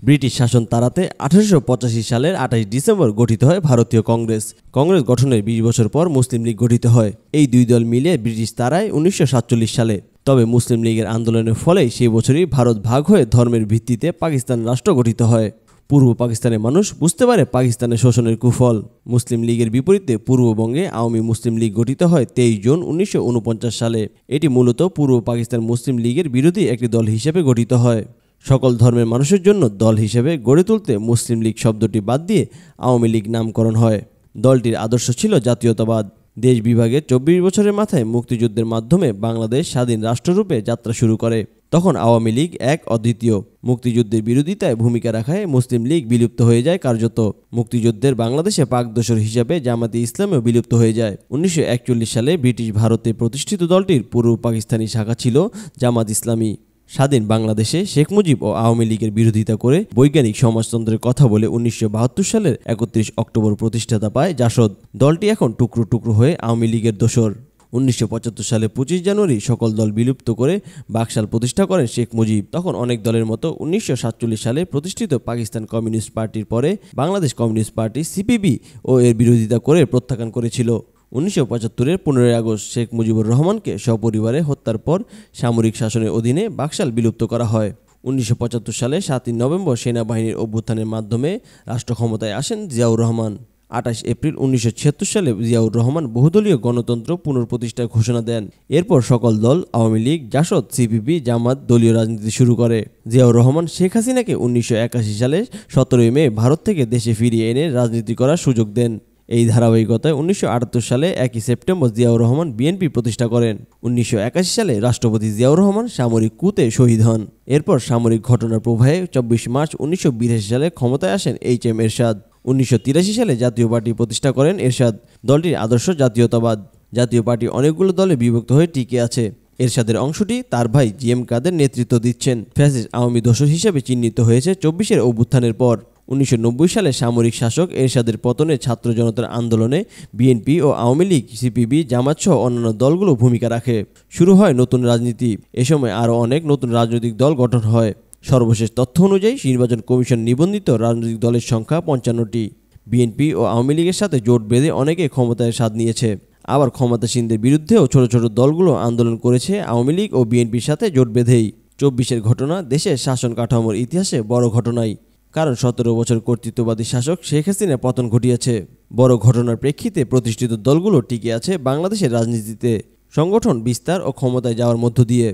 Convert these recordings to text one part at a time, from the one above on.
British শাসন তাড়াতে 1885 সালের 28 ডিসেম্বর গঠিত হয় ভারতীয় কংগ্রেস। কংগ্রেস গঠনের 20 বছর পর মুসলিম লীগ গঠিত হয়। এই দুই দল মিলে ব্রিটিশ তাড়ায় 1947 সালে। তবে মুসলিম লীগের আন্দোলনের ফলেই সেই বছরই ভারত ভাগ হয়ে ধর্মের ভিত্তিতে পাকিস্তান রাষ্ট্র গঠিত হয়। পূর্ব পাকিস্তানের মানুষ বুঝতে পারে পাকিস্তানের শোষণের কুফল। মুসলিম লীগের বিপরীতে পূর্ববঙ্গে আওয়ামী মুসলিম লীগ গঠিত হয় 23 জুন 1949 সালে। এটি মূলত পূর্ব পাকিস্তান মুসলিম লীগের বিরোধী একটি দল হিসেবে গঠিত হয়। সকল ধর্মের মানুষের জন্য দল হিসেবে গড়ে তুলতে মুসলিম লীগ শব্দটি বাদ দিয়ে আওয়ামী লীগ নামকরণ হয়। দলটির আদর্শ ছিল জাতীয়তাবাদ। দেশ বিভাগের 24 বছরের মাথায় মুক্তিযুদ্ধের মাধ্যমে বাংলাদেশ স্বাধীন রাষ্ট্ররূপে যাত্রা শুরু করে। তখন আওয়ামী লীগ এক অদ্বিতীয়। মুক্তিযুদ্ধের বিরোধিতায় ভূমিকা রাখায় মুসলিম লীগ বিলুপ্ত হয়ে যায় কার্যত। মুক্তিযুদ্ধের বাংলাদেশে পাকদোসর হিসাবে জামাতে ইসলামও বিলুপ্ত হয়ে যায়। 1941 সালে ব্রিটিশ ভারতে প্রতিষ্ঠিত দলটির পূর্ব পাকিস্তানি শাখা ছিল জামাত ইসলামী। স্বাধীন বাংলাদেশে শেখ মুজিব ও আওয়ামী লীগের বিরোধিতা করে বৈজ্ঞানিক সমাজতন্ত্রের কথা বলে 1972 সালের 31 অক্টোবর প্রতিষ্ঠাতা পায় জাসদ। দলটি এখন টুকরো টুকরো হয়ে আওয়ামী লীগের দোসর। 1975 সালে 25 জানুয়ারি সকল দল বিলুপ্ত করে বাকশাল প্রতিষ্ঠা করেন শেখ মুজিব। তখন অনেক দলের মতো 1947 সালে প্রতিষ্ঠিত পাকিস্তান কমিউনিস্ট পার্টির পরে বাংলাদেশ কমিউনিস্ট পার্টি সিপিবি ও এর বিরোধিতা করে প্রত্যাখ্যান করেছিল। 1975-এর 15 আগস্ট শেখ মুজিবুর রহমানকে সপরিবারে হত্যার পর সামরিক শাসনের অধীনে বাকশাল বিলুপ্ত করা হয়। 1975 সালে 7 নভেম্বর সেনাবাহিনীর অভ্যুত্থানের মাধ্যমে রাষ্ট্র ক্ষমতায় আসেন জিয়াউর রহমান। 28 এপ্রিল 1976 সালে জিয়াউর রহমান বহুদলীয় গণতন্ত্র পুনঃপ্রতিষ্ঠার ঘোষণা দেন। এরপর সকল দল আওয়ামী লীগ, জাসদ, সিপিবি, জামাত দলীয় রাজনীতি শুরু করে। জিয়াউর রহমান শেখ হাসিনাকে 1981 সালে 17 মে ভারত থেকে দেশে ফিরিয়ে এনে রাজনীতি করার সুযোগ দেন। এই ধারাবাহিকতায় 1978 সালে 1 সেপ্টেম্বর জিয়াউর রহমান বিএনপি প্রতিষ্ঠা করেন। 1981 সালে রাষ্ট্রপতি জিয়াউর রহমান সামরিক কুতে শহীদ হন। এরপর সামরিক ঘটনার প্রবাহে 24 মার্চ 1982 সালে ক্ষমতায় আসেন এইচ.এম. এরশাদ। 1983 সালে জাতীয় পার্টি প্রতিষ্ঠা করেন এরশাদ। দলটির আদর্শ জাতীয়তাবাদ। জাতীয় পার্টি অনেকগুলো দলে বিভক্ত হয়ে টিকে আছে। এরশাদের অংশটি তার ভাই জি.এম. কাদের নেতৃত্ব দিচ্ছেন। ফ্যাসিস্ট আওয়ামী দোসর হিসেবে চিহ্নিত হয়েছে 24-এর অভ্যুত্থানের পর। 1990 সালে সামরিক শাসক এরশাদের পতনে ছাত্র জনতার আন্দোলনে বিএনপি ও আওয়ামী লীগ, সিপিবি, জামাত সহ অন্যান্য দলগুলো ভূমিকা রাখে। শুরু হয় নতুন রাজনীতি। এ সময় আরও অনেক নতুন রাজনৈতিক দল গঠন হয়। সর্বশেষ তথ্য অনুযায়ী নির্বাচন কমিশন নিবন্ধিত রাজনৈতিক দলের সংখ্যা 55টি। বিএনপি ও আওয়ামী লীগের সাথে জোট বেঁধে অনেকে ক্ষমতায় স্বাদ নিয়েছে। আবার ক্ষমতাসীনদের বিরুদ্ধেও ছোট ছোট দলগুলো আন্দোলন করেছে আওয়ামী লীগ ও বিএনপির সাথে জোট বেঁধেই। 24-এর ঘটনা দেশের শাসন কাঠামোর ইতিহাসে বড় ঘটনাই। কারণ 17 বছর কর্তৃত্ববাদী শাসক শেখ হাসিনার পতন ঘটিয়েছে। বড় ঘটনার প্রেক্ষিতে প্রতিষ্ঠিত দলগুলো টিকে আছে বাংলাদেশের রাজনীতিতে সংগঠন বিস্তার ও ক্ষমতায় যাওয়ার মধ্য দিয়ে।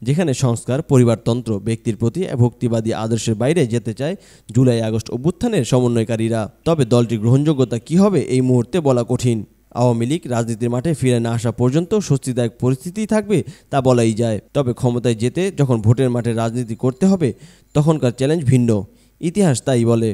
যেখানে সংস্কার, পরিবারতন্ত্র, ব্যক্তির প্রতি ভক্তিবাদী আদর্শের বাইরে যেতে চায় জুলাই আগস্ট অভ্যুত্থানের সমন্বয়কারীরা। তবে দলটির গ্রহণযোগ্যতা কী হবে এই মুহূর্তে বলা কঠিন। আওয়ামী লীগ রাজনীতির মাঠে ফিরে না আসা পর্যন্ত স্বস্তিদায়ক পরিস্থিতি থাকবে তা বলাই যায়। তবে ক্ষমতায় যেতে যখন ভোটের মাঠে রাজনীতি করতে হবে তখনকার চ্যালেঞ্জ ভিন্ন। ইতিহাস তাই বলে।